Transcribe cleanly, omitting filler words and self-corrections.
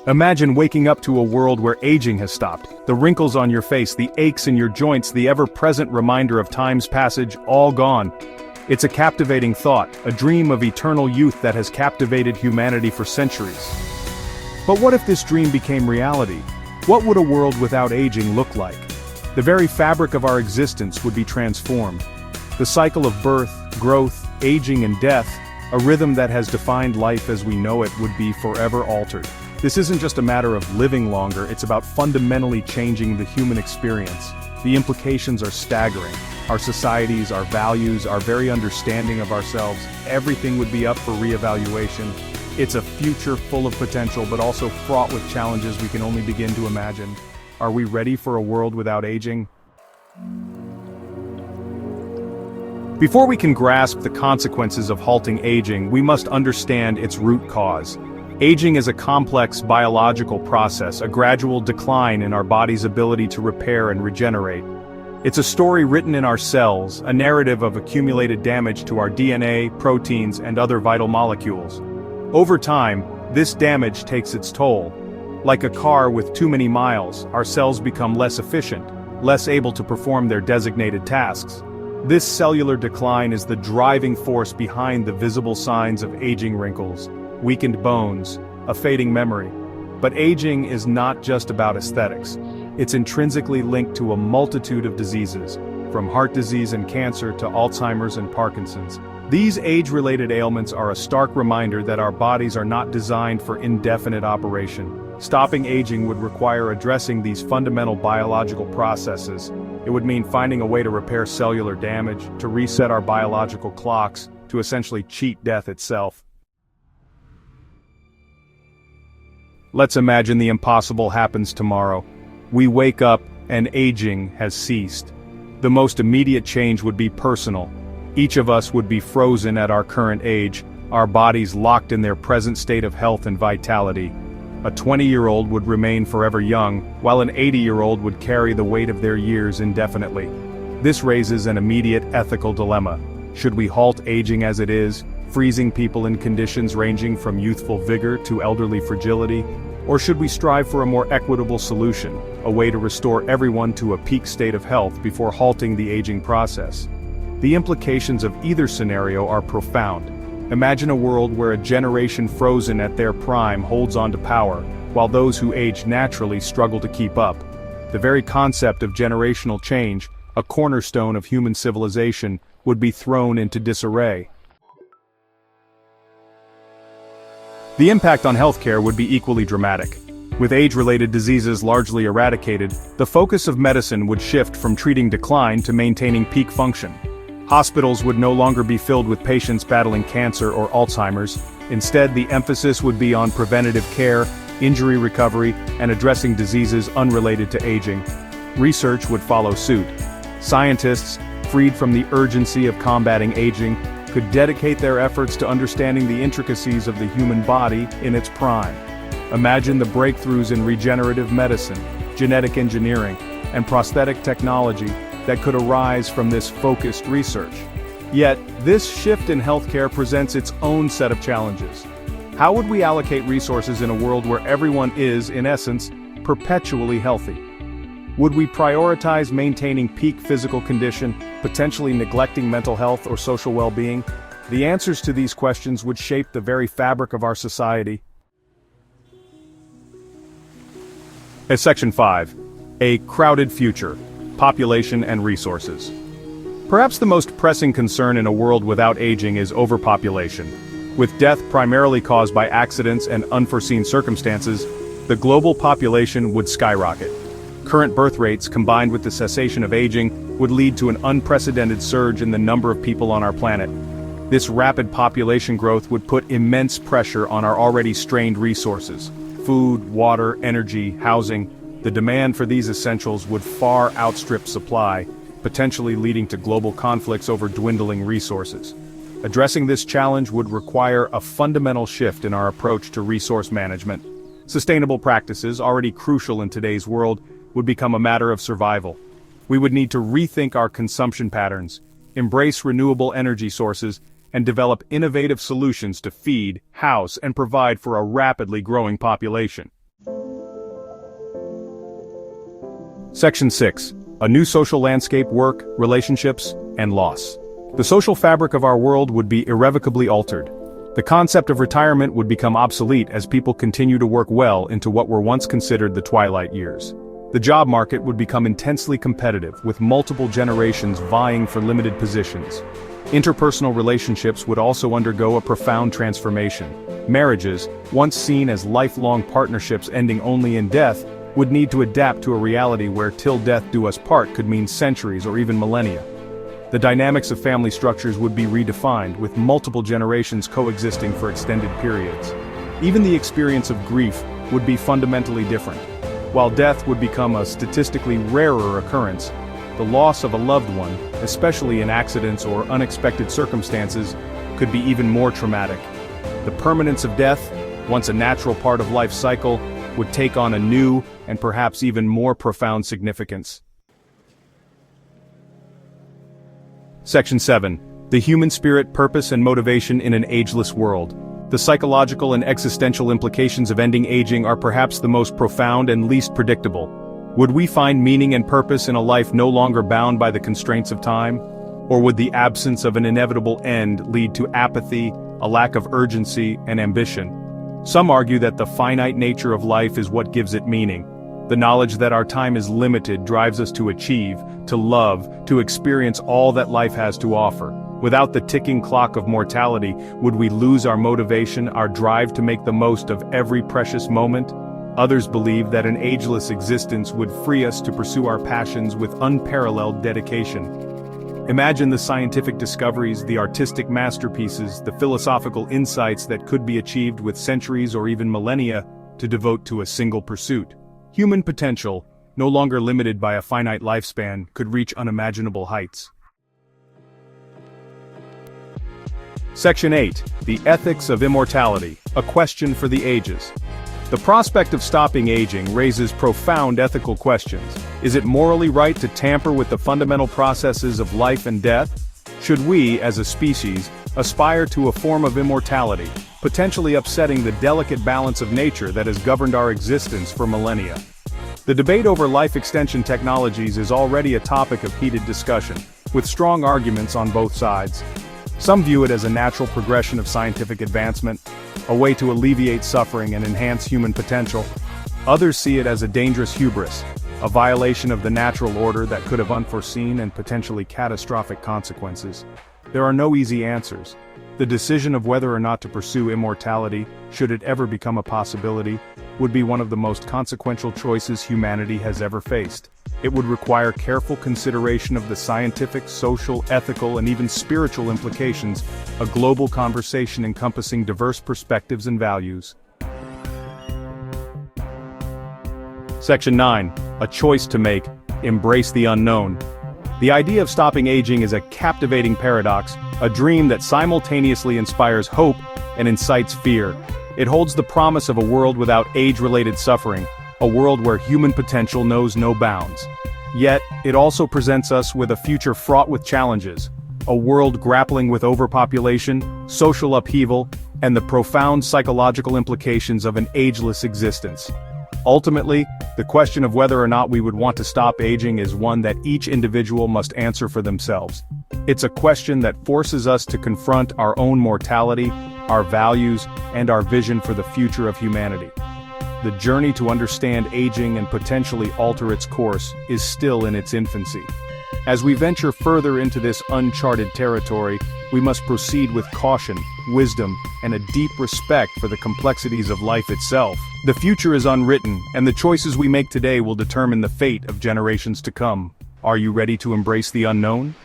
Imagine waking up to a world where aging has stopped. The wrinkles on your face, the aches in your joints, the ever-present reminder of time's passage, all gone. It's a captivating thought, a dream of eternal youth that has captivated humanity for centuries. But what if this dream became reality? What would a world without aging look like? The very fabric of our existence would be transformed. The cycle of birth, growth, aging and death, a rhythm that has defined life as we know it, would be forever altered. This isn't just a matter of living longer, it's about fundamentally changing the human experience. The implications are staggering. Our societies, our values, our very understanding of ourselves, everything would be up for reevaluation. It's a future full of potential but also fraught with challenges we can only begin to imagine. Are we ready for a world without aging? Before we can grasp the consequences of halting aging, we must understand its root cause. Aging is a complex biological process, a gradual decline in our body's ability to repair and regenerate. It's a story written in our cells, a narrative of accumulated damage to our DNA, proteins, and other vital molecules. Over time, this damage takes its toll. Like a car with too many miles, our cells become less efficient, less able to perform their designated tasks. This cellular decline is the driving force behind the visible signs of aging: wrinkles, weakened bones, a fading memory. But aging is not just about aesthetics. It's intrinsically linked to a multitude of diseases, from heart disease and cancer to Alzheimer's and Parkinson's. These age-related ailments are a stark reminder that our bodies are not designed for indefinite operation. Stopping aging would require addressing these fundamental biological processes. It would mean finding a way to repair cellular damage, to reset our biological clocks, to essentially cheat death itself. Let's imagine the impossible happens tomorrow. We wake up and aging has ceased. The most immediate change would be personal. Each of us would be frozen at our current age, our bodies locked in their present state of health and vitality. A 20-year-old would remain forever young, while an 80-year-old would carry the weight of their years indefinitely. This raises an immediate ethical dilemma. Should we halt aging as it is, freezing people in conditions ranging from youthful vigor to elderly fragility? Or should we strive for a more equitable solution, a way to restore everyone to a peak state of health before halting the aging process? The implications of either scenario are profound. Imagine a world where a generation frozen at their prime holds on to power, while those who age naturally struggle to keep up. The very concept of generational change, a cornerstone of human civilization, would be thrown into disarray. The impact on healthcare would be equally dramatic. With age-related diseases largely eradicated, the focus of medicine would shift from treating decline to maintaining peak function. Hospitals would no longer be filled with patients battling cancer or Alzheimer's. Instead, the emphasis would be on preventative care, injury recovery, and addressing diseases unrelated to aging. Research would follow suit. Scientists, freed from the urgency of combating aging, could dedicate their efforts to understanding the intricacies of the human body in its prime. Imagine the breakthroughs in regenerative medicine, genetic engineering, and prosthetic technology that could arise from this focused research. Yet, this shift in healthcare presents its own set of challenges. How would we allocate resources in a world where everyone is, in essence, perpetually healthy? Would we prioritize maintaining peak physical condition, potentially neglecting mental health or social well-being? The answers to these questions would shape the very fabric of our society. As Section 5, a crowded future, population and resources. Perhaps the most pressing concern in a world without aging is overpopulation. With death primarily caused by accidents and unforeseen circumstances, the global population would skyrocket. Current birth rates combined with the cessation of aging would lead to an unprecedented surge in the number of people on our planet. This rapid population growth would put immense pressure on our already strained resources: food, water, energy, housing. The demand for these essentials would far outstrip supply, potentially leading to global conflicts over dwindling resources. Addressing this challenge would require a fundamental shift in our approach to resource management. Sustainable practices, already crucial in today's world, would become a matter of survival. We would need to rethink our consumption patterns, embrace renewable energy sources, and develop innovative solutions to feed, house, and provide for a rapidly growing population. Section 6. A new social landscape, work, relationships, and loss. The social fabric of our world would be irrevocably altered. The concept of retirement would become obsolete as people continue to work well into what were once considered the twilight years. The job market would become intensely competitive, with multiple generations vying for limited positions. Interpersonal relationships would also undergo a profound transformation. Marriages, once seen as lifelong partnerships ending only in death, would need to adapt to a reality where till death do us part could mean centuries or even millennia. The dynamics of family structures would be redefined, with multiple generations coexisting for extended periods. Even the experience of grief would be fundamentally different. While death would become a statistically rarer occurrence, the loss of a loved one, especially in accidents or unexpected circumstances, could be even more traumatic. The permanence of death, once a natural part of life's cycle, would take on a new and perhaps even more profound significance. Section 7. The human spirit, purpose, and motivation in an ageless world. The psychological and existential implications of ending aging are perhaps the most profound and least predictable. Would we find meaning and purpose in a life no longer bound by the constraints of time? Or would the absence of an inevitable end lead to apathy, a lack of urgency, and ambition? Some argue that the finite nature of life is what gives it meaning. The knowledge that our time is limited drives us to achieve, to love, to experience all that life has to offer. Without the ticking clock of mortality, would we lose our motivation, our drive to make the most of every precious moment? Others believe that an ageless existence would free us to pursue our passions with unparalleled dedication. Imagine the scientific discoveries, the artistic masterpieces, the philosophical insights that could be achieved with centuries or even millennia to devote to a single pursuit. Human potential, no longer limited by a finite lifespan, could reach unimaginable heights. Section 8. The ethics of immortality, a question for the ages. The prospect of stopping aging raises profound ethical questions. Is it morally right to tamper with the fundamental processes of life and death? Should we, as a species, aspire to a form of immortality, potentially upsetting the delicate balance of nature that has governed our existence for millennia? The debate over life extension technologies is already a topic of heated discussion, with strong arguments on both sides. Some view it as a natural progression of scientific advancement, a way to alleviate suffering and enhance human potential. Others see it as a dangerous hubris, a violation of the natural order that could have unforeseen and potentially catastrophic consequences. There are no easy answers. The decision of whether or not to pursue immortality, should it ever become a possibility, would be one of the most consequential choices humanity has ever faced. It would require careful consideration of the scientific, social, ethical, and even spiritual implications, a global conversation encompassing diverse perspectives and values. Section 9. A choice to make. Embrace the unknown. The idea of stopping aging is a captivating paradox, a dream that simultaneously inspires hope and incites fear. It holds the promise of a world without age-related suffering, a world where human potential knows no bounds. Yet, it also presents us with a future fraught with challenges, a world grappling with overpopulation, social upheaval, and the profound psychological implications of an ageless existence. Ultimately, the question of whether or not we would want to stop aging is one that each individual must answer for themselves. It's a question that forces us to confront our own mortality, our values, and our vision for the future of humanity. The journey to understand aging and potentially alter its course is still in its infancy. As we venture further into this uncharted territory, we must proceed with caution, wisdom, and a deep respect for the complexities of life itself. The future is unwritten, and the choices we make today will determine the fate of generations to come. Are you ready to embrace the unknown?